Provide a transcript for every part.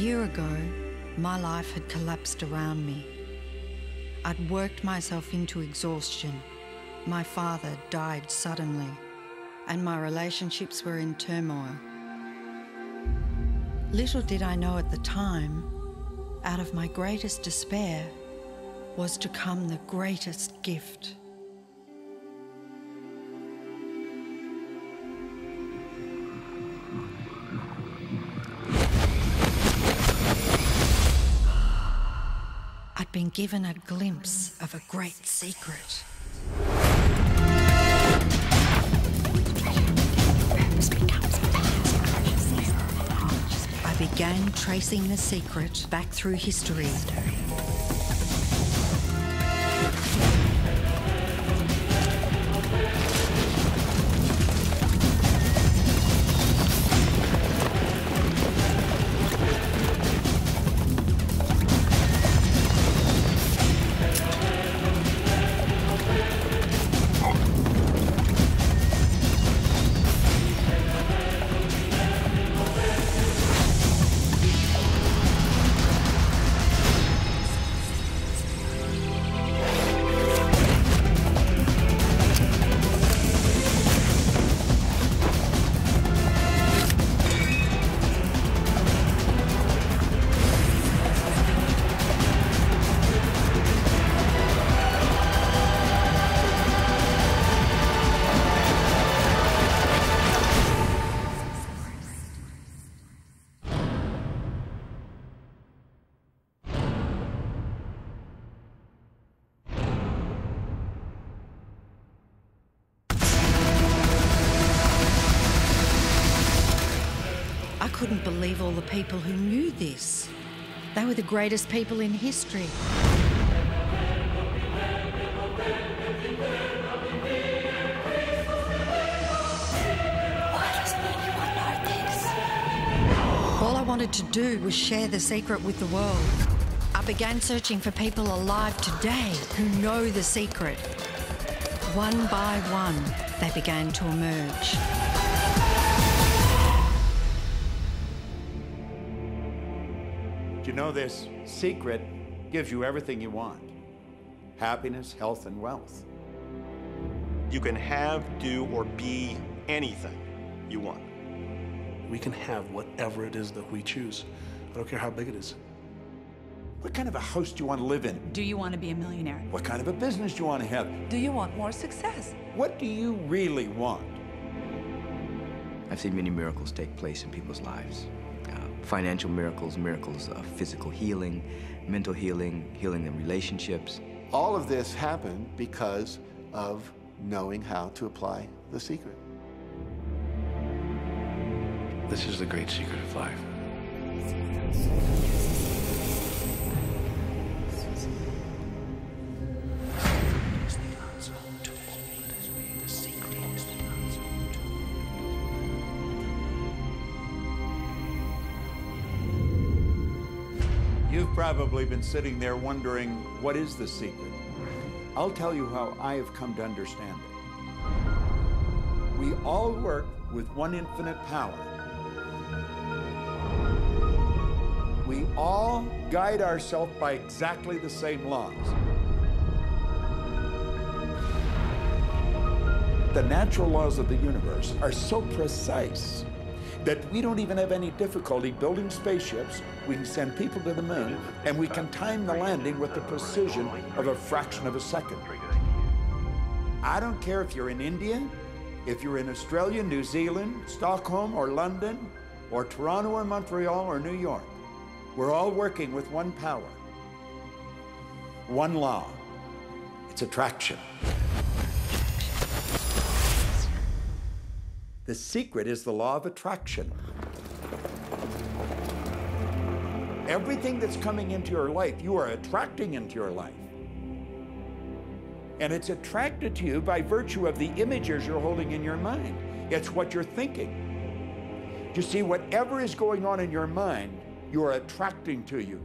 year ago, my life had collapsed around me. I'd worked myself into exhaustion. My father died suddenly, and my relationships were in turmoil. Little did I know at the time, out of my greatest despair was to come the greatest gift. I'd been given a glimpse of a great secret. I began tracing the secret back through history. I couldn't believe all the people who knew this. They were the greatest people in history. Why doesn't anyone know this? All I wanted to do was share the secret with the world. I began searching for people alive today who know the secret. One by one, they began to emerge. You know, this secret gives you everything you want. Happiness, health, and wealth. You can have, do, or be anything you want. We can have whatever it is that we choose. I don't care how big it is. What kind of a house do you want to live in? Do you want to be a millionaire? What kind of a business do you want to have? Do you want more success? What do you really want? I've seen many miracles take place in people's lives. Financial miracles, miracles of physical healing, mental healing, healing in relationships. All of this happened because of knowing how to apply the secret. This is the great secret of life. You've probably been sitting there wondering, what is the secret? I'll tell you how I have come to understand it. We all work with one infinite power. We all guide ourselves by exactly the same laws. The natural laws of the universe are so precise that we don't even have any difficulty building spaceships. We can send people to the moon, and we can time the landing with the precision of a fraction of a second. I don't care if you're in India, if you're in Australia, New Zealand, Stockholm, or London, or Toronto, or Montreal, or New York. We're all working with one power, one law. It's attraction. The secret is the law of attraction. Everything that's coming into your life, you are attracting into your life. And it's attracted to you by virtue of the images you're holding in your mind. It's what you're thinking. You see, whatever is going on in your mind, you are attracting to you.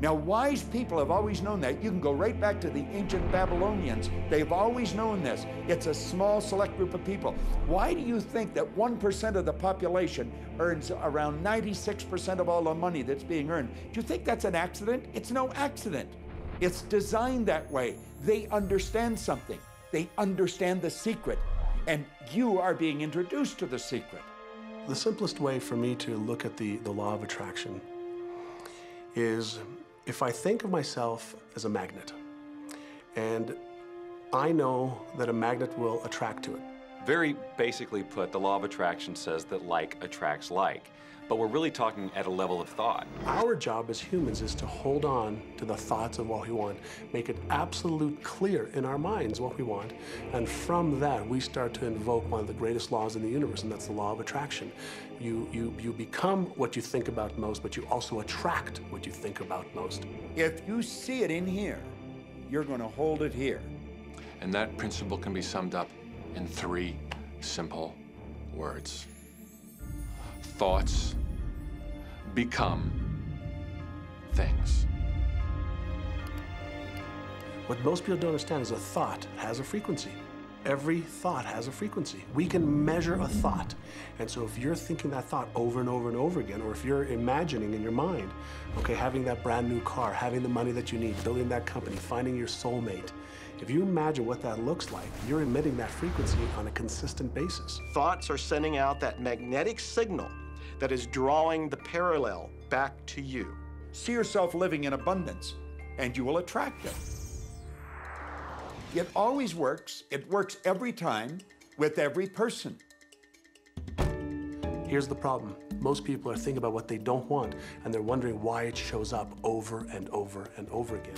Now, wise people have always known that. You can go right back to the ancient Babylonians. They've always known this. It's a small, select group of people. Why do you think that 1% of the population earns around 96% of all the money that's being earned? Do you think that's an accident? It's no accident. It's designed that way. They understand something. They understand the secret. And you are being introduced to the secret. The simplest way for me to look at the law of attraction is if I think of myself as a magnet, and I know that a magnet will attract to it. Very basically put, the law of attraction says that like attracts like, but we're really talking at a level of thought. Our job as humans is to hold on to the thoughts of what we want, make it absolute clear in our minds what we want, and from that we start to invoke one of the greatest laws in the universe, and that's the law of attraction. You become what you think about most, but you also attract what you think about most. If you see it in here, you're going to hold it here. And that principle can be summed up in 3 simple words. Thoughts become things. What most people don't understand is a thought has a frequency. Every thought has a frequency. We can measure a thought. And so if you're thinking that thought over and over and over again, or if you're imagining in your mind, okay, having that brand new car, having the money that you need, building that company, finding your soulmate, if you imagine what that looks like, you're emitting that frequency on a consistent basis. Thoughts are sending out that magnetic signal that is drawing the parallel back to you. See yourself living in abundance, and you will attract it. It always works. It works every time with every person. Here's the problem. Most people are thinking about what they don't want, and they're wondering why it shows up over and over and over again.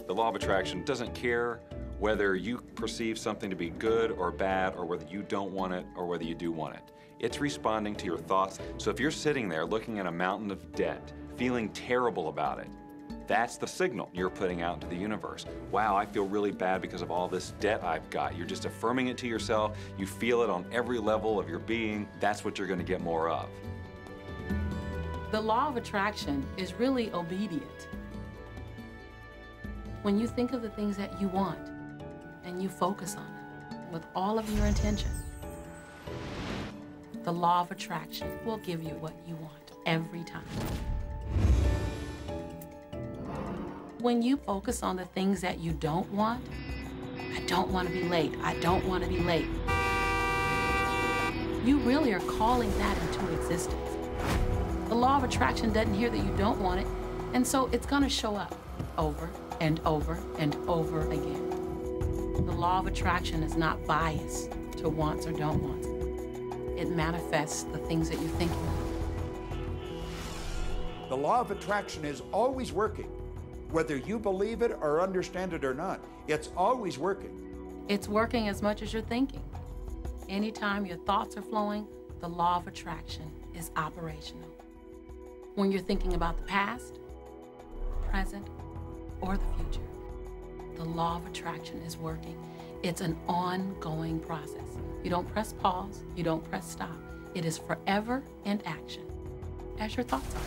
The law of attraction doesn't care whether you perceive something to be good or bad, or whether you don't want it or whether you do want it. It's responding to your thoughts. So if you're sitting there looking at a mountain of debt, feeling terrible about it, that's the signal you're putting out into the universe. Wow, I feel really bad because of all this debt I've got. You're just affirming it to yourself. You feel it on every level of your being. That's what you're going to get more of. The law of attraction is really obedient. When you think of the things that you want and you focus on them with all of your intention, the law of attraction will give you what you want every time. When you focus on the things that you don't want, I don't want to be late, I don't want to be late, you really are calling that into existence. The law of attraction doesn't hear that you don't want it, and so it's going to show up over and over and over again. The law of attraction is not biased to wants or don't wants. It manifests the things that you're thinking of. The law of attraction is always working. Whether you believe it or understand it or not, it's always working. It's working as much as you're thinking. Anytime your thoughts are flowing, the law of attraction is operational. When you're thinking about the past, present, or the future, the law of attraction is working. It's an ongoing process. You don't press pause, you don't press stop. It is forever in action, as your thoughts are.